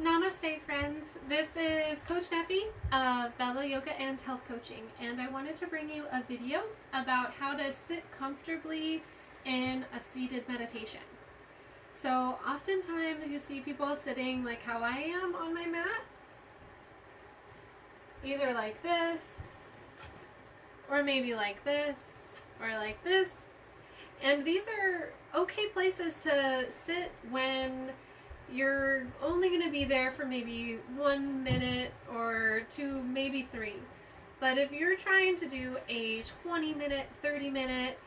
Namaste friends, this is Coach Nephie of Bella Yoga and Health Coaching, and I wanted to bring you a video about how to sit comfortably in a seated meditation. So oftentimes you see people sitting like how I am on my mat, either like this, or maybe like this, or like this, and these are okay places to sit when you're only going to be there for maybe 1 minute or 2, maybe 3. But if you're trying to do a 20-minute, 30-minute,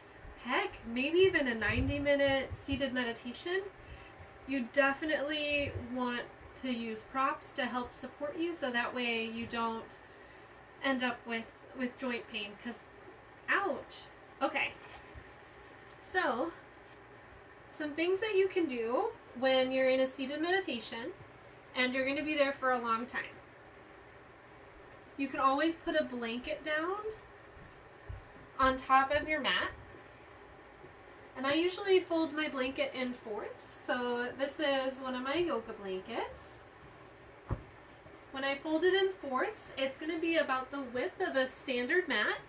heck, maybe even a 90-minute seated meditation, you definitely want to use props to help support you so that way you don't end up with joint pain, because ouch. Okay, so some things that you can do when you're in a seated meditation and you're going to be there for a long time. You can always put a blanket down on top of your mat. And I usually fold my blanket in fourths. So this is one of my yoga blankets. When I fold it in fourths, it's going to be about the width of a standard mat.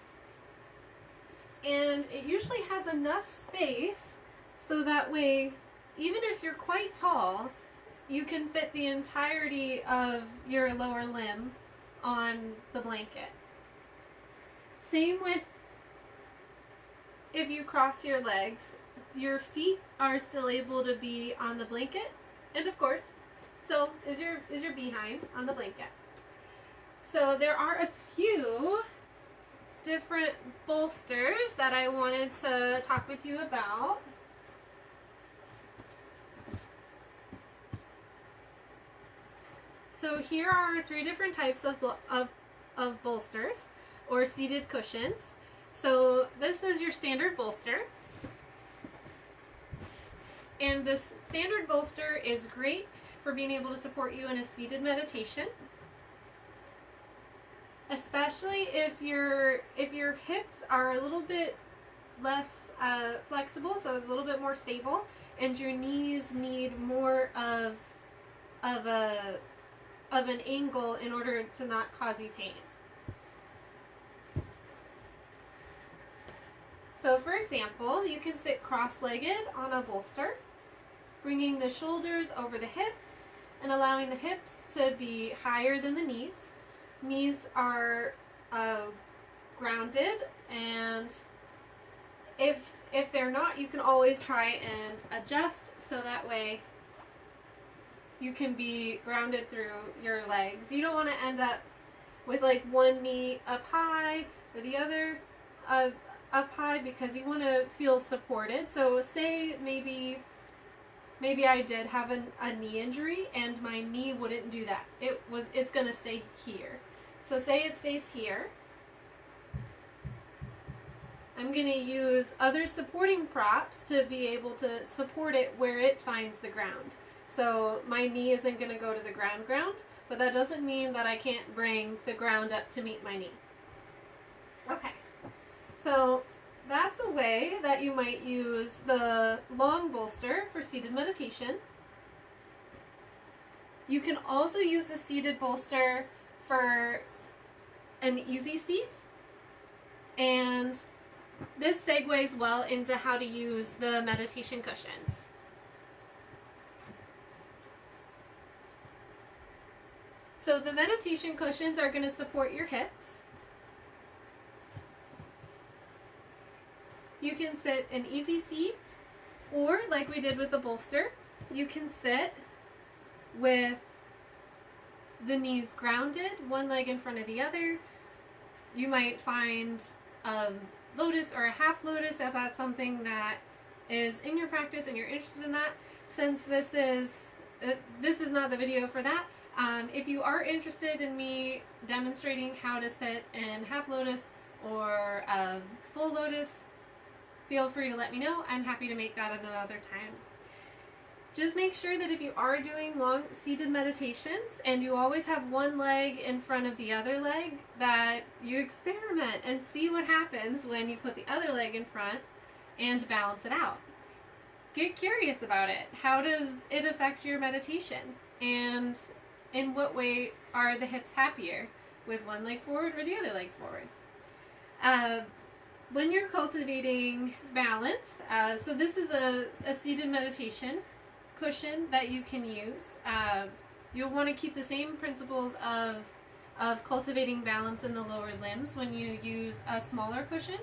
And it usually has enough space so that way, even if you're quite tall, you can fit the entirety of your lower limb on the blanket. Same with if you cross your legs, your feet are still able to be on the blanket, and of course, so is your behind on the blanket. So there are a few different bolsters that I wanted to talk with you about. So here are 3 different types of bolsters or seated cushions. So this is your standard bolster. And this standard bolster is great for being able to support you in a seated meditation. Especially if your hips are a little bit less flexible, so a little bit more stable, and your knees need more of an angle in order to not cause you pain. So for example, you can sit cross-legged on a bolster, bringing the shoulders over the hips and allowing the hips to be higher than the knees. Knees are grounded, and if they're not, you can always try and adjust so that way you can be grounded through your legs. You don't want to end up with like one knee up high or the other up high, because you want to feel supported. So say maybe I did have a knee injury and my knee wouldn't do that. It's going to stay here. So say it stays here. I'm going to use other supporting props to be able to support it where it finds the ground. So my knee isn't going to go to the ground, but that doesn't mean that I can't bring the ground up to meet my knee. Okay, so that's a way that you might use the long bolster for seated meditation. You can also use the seated bolster for an easy seat, and this segues well into how to use the meditation cushions. So the meditation cushions are going to support your hips. You can sit an easy seat, or like we did with the bolster, you can sit with the knees grounded, one leg in front of the other. You might find a lotus or a half lotus if that's something that is in your practice and you're interested in that. Since this is not the video for that, if you are interested in me demonstrating how to sit in half lotus or full lotus, feel free to let me know. I'm happy to make that at another time. Just make sure that if you are doing long seated meditations and you always have one leg in front of the other leg, that you experiment and see what happens when you put the other leg in front and balance it out. Get curious about it. How does it affect your meditation? And in what way are the hips happier? With one leg forward or the other leg forward? When you're cultivating balance, so this is a seated meditation cushion that you can use. You'll want to keep the same principles of cultivating balance in the lower limbs when you use a smaller cushion,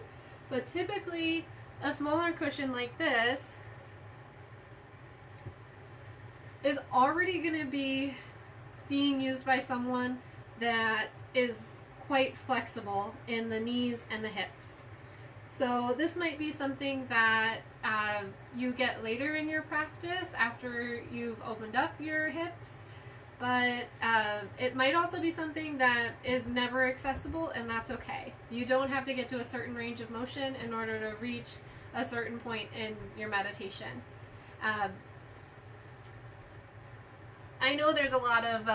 but typically a smaller cushion like this is already going to be being used by someone that is quite flexible in the knees and the hips. So this might be something that you get later in your practice after you've opened up your hips, but it might also be something that is never accessible, and that's okay. You don't have to get to a certain range of motion in order to reach a certain point in your meditation. I know there's a lot of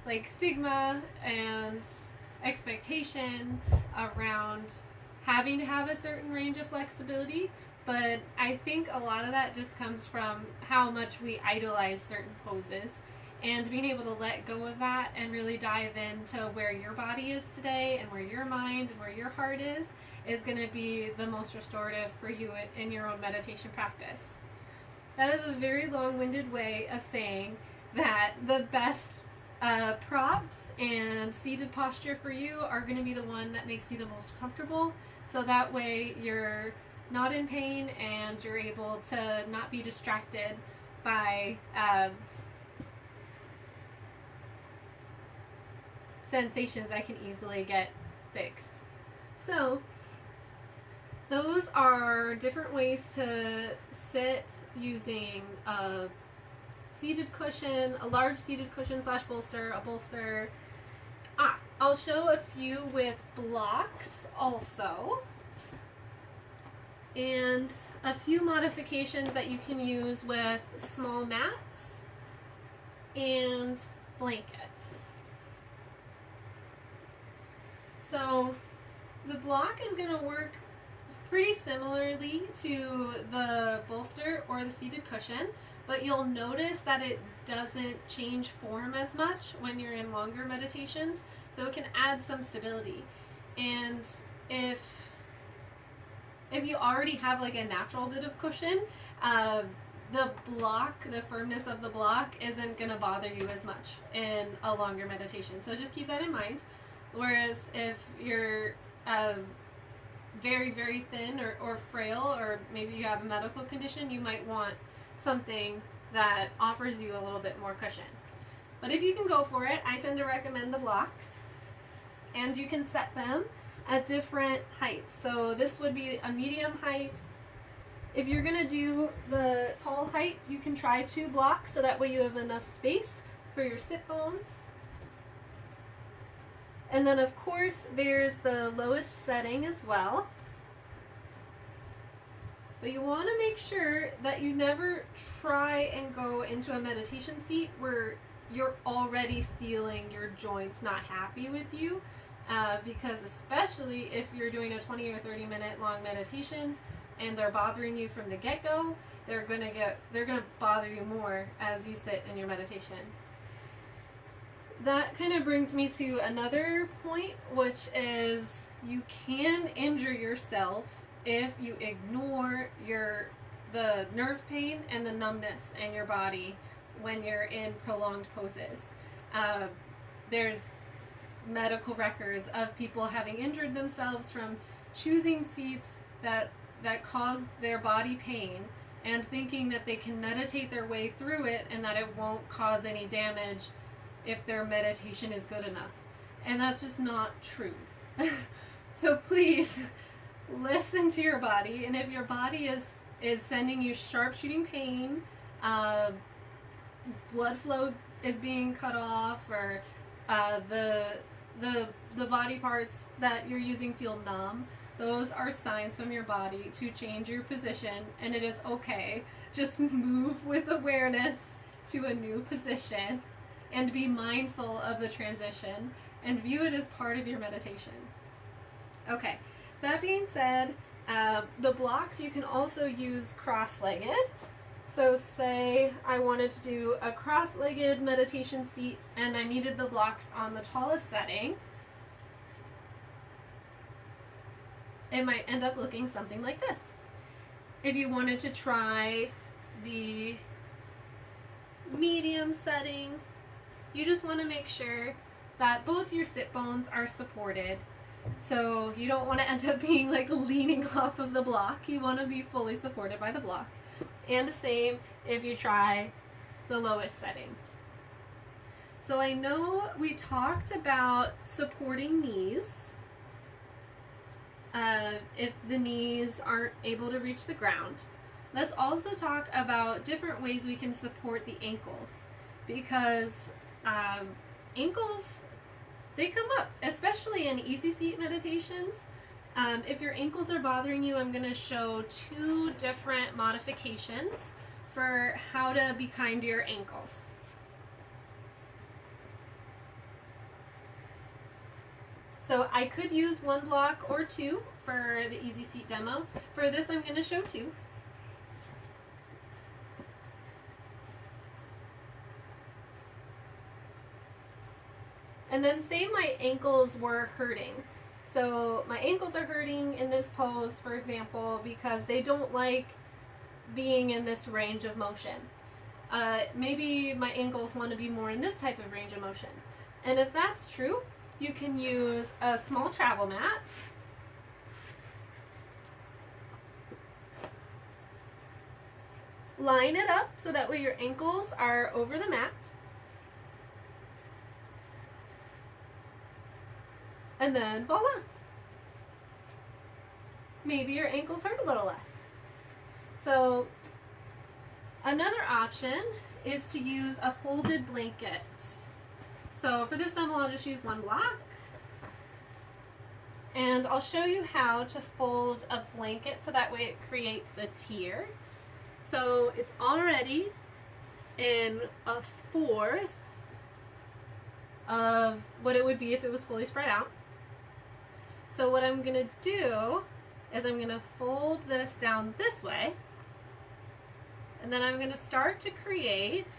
like stigma and expectation around having to have a certain range of flexibility, but I think a lot of that just comes from how much we idolize certain poses, and being able to let go of that and really dive into where your body is today and where your mind and where your heart is going to be the most restorative for you in your own meditation practice. That is a very long-winded way of saying that the best props and seated posture for you are going to be the one that makes you the most comfortable, so that way you're not in pain and you're able to not be distracted by sensations that can easily get fixed. So those are different ways to sit using a seated cushion, a large seated cushion / bolster, a bolster. I'll show a few with blocks also, and a few modifications that you can use with small mats and blankets. So the block is going to work pretty similarly to the bolster or the seated cushion, but you'll notice that it doesn't change form as much when you're in longer meditations, so it can add some stability. And if you already have like a natural bit of cushion, the block, the firmness of the block isn't going to bother you as much in a longer meditation. So just keep that in mind. Whereas if you're very, very thin or frail, or maybe you have a medical condition, you might want something that offers you a little bit more cushion. But if you can go for it, I tend to recommend the blocks, and you can set them at different heights. So this would be a medium height. If you're going to do the tall height, you can try 2 blocks, so that way you have enough space for your sit bones. And then of course there's the lowest setting as well. But you want to make sure that you never try and go into a meditation seat where you're already feeling your joints not happy with you, because especially if you're doing a 20 or 30 minute long meditation and they're bothering you from the get-go, they're gonna bother you more as you sit in your meditation. That kind of brings me to another point, which is you can injure yourself if you ignore the nerve pain and the numbness in your body when you're in prolonged poses. There's medical records of people having injured themselves from choosing seats that cause their body pain and thinking that they can meditate their way through it and that it won't cause any damage if their meditation is good enough. And that's just not true. So please listen to your body, and if your body is sending you sharp shooting pain, blood flow is being cut off, or the body parts that you're using feel numb, those are signs from your body to change your position, and it is okay. Just move with awareness to a new position and be mindful of the transition and view it as part of your meditation. Okay, that being said, the blocks you can also use cross-legged. So say I wanted to do a cross-legged meditation seat and I needed the blocks on the tallest setting. It might end up looking something like this. If you wanted to try the medium setting, you just want to make sure that both your sit bones are supported. So you don't want to end up being like leaning off of the block. You want to be fully supported by the block. And same if you try the lowest setting. So I know we talked about supporting knees. If the knees aren't able to reach the ground. Let's also talk about different ways we can support the ankles, because ankles, they come up, especially in easy seat meditations. If your ankles are bothering you, I'm going to show 2 different modifications for how to be kind to your ankles. So I could use 1 block or 2 for the easy seat demo. For this, I'm going to show 2. And then say my ankles were hurting. So my ankles are hurting in this pose, for example, because they don't like being in this range of motion. Maybe my ankles want to be more in this type of range of motion. And if that's true, you can use a small travel mat. Line it up so that way your ankles are over the mat. And then voila. Maybe your ankles hurt a little less. So another option is to use a folded blanket. So for this demo, I'll just use 1 block. And I'll show you how to fold a blanket so that way it creates a tier. So it's already in 1/4 of what it would be if it was fully spread out. So what I'm going to do is I'm going to fold this down this way. And then I'm going to start to create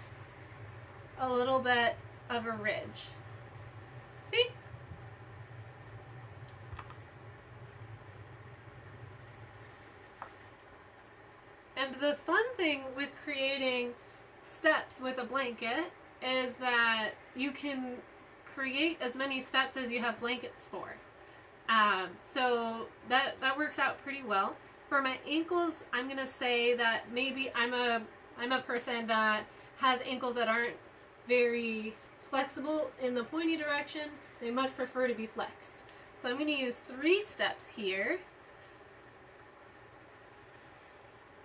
a little bit of a ridge. See? And the fun thing with creating steps with a blanket is that you can create as many steps as you have blankets for. So that works out pretty well. For my ankles, I'm gonna say that maybe I'm a person that has ankles that aren't very flexible in the pointy direction. They much prefer to be flexed. So I'm gonna use 3 steps here.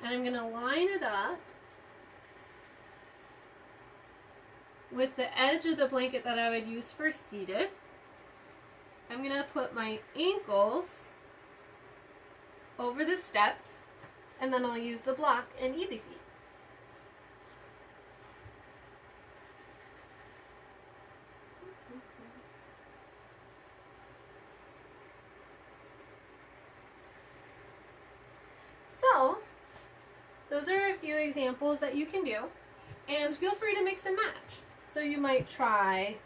And I'm gonna line it up with the edge of the blanket that I would use for seated. I'm going to put my ankles over the steps, and then I'll use the block in easy seat. So, those are a few examples that you can do, and feel free to mix and match. So you might try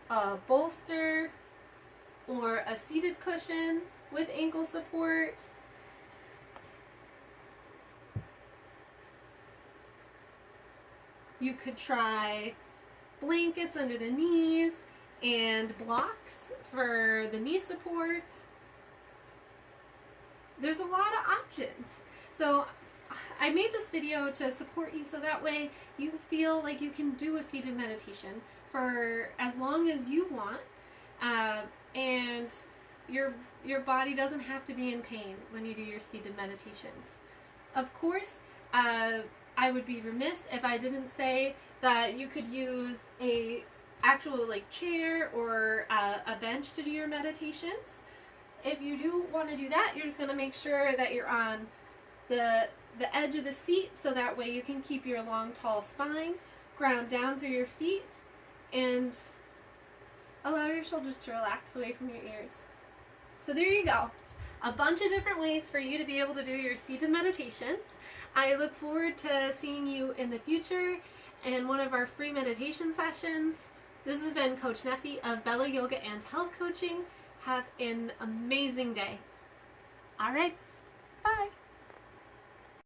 a bolster or a seated cushion with ankle support. You could try blankets under the knees and blocks for the knee support. There's a lot of options. So I made this video to support you so that way you feel like you can do a seated meditation for as long as you want, and your body doesn't have to be in pain when you do your seated meditations. Of course, I would be remiss if I didn't say that you could use a actual like chair or a bench to do your meditations. If you do want to do that, you're just going to make sure that you're on the edge of the seat so that way you can keep your long, tall spine, ground down through your feet, and allow your shoulders to relax away from your ears. So there you go. A bunch of different ways for you to be able to do your seated meditations. I look forward to seeing you in the future in one of our free meditation sessions. This has been Coach Nephie of Bella Yoga and Health Coaching. Have an amazing day. All right, bye.